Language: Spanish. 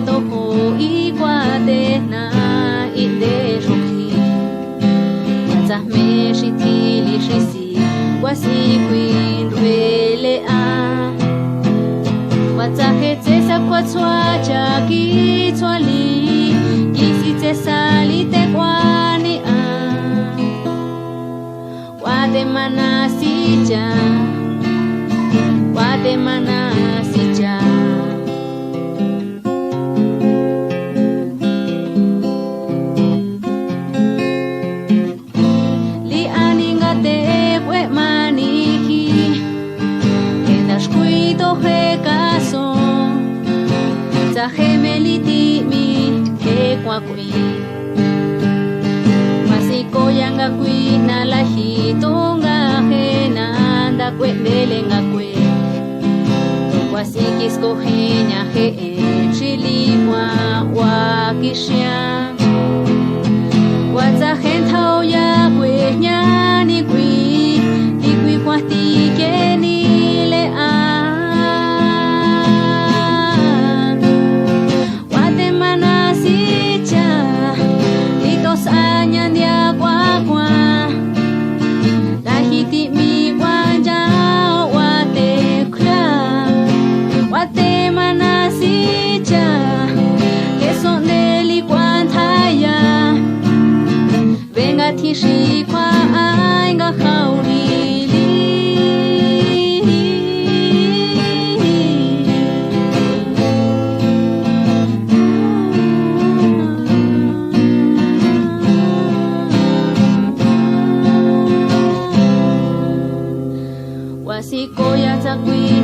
toho iguate na ide shoki Wata me shitili shisi Wasi queen rele a Wata hetse sa kwa tswa jaki tswali Kisi te sali te kwani a Wate mana sija Wate mana sija Li aninga te kwe manihi Kenda shkuito he kaso Za he meliti mi he kwa kui Masiko yanga kui na lahito nga he nanda kwe dele nga kwe Wasikis kohenya he chiliwa wakishya Waza hentao ya kwe nyani kwi Ikwi kwa tike nile Wate mana sicha Litos anyan dia kwa kwa Lahiti mi wanjao wate kra Wate mana sicha Keso neli kwantaya Venga tishi kwa ainga haunili Wasiko ya takwi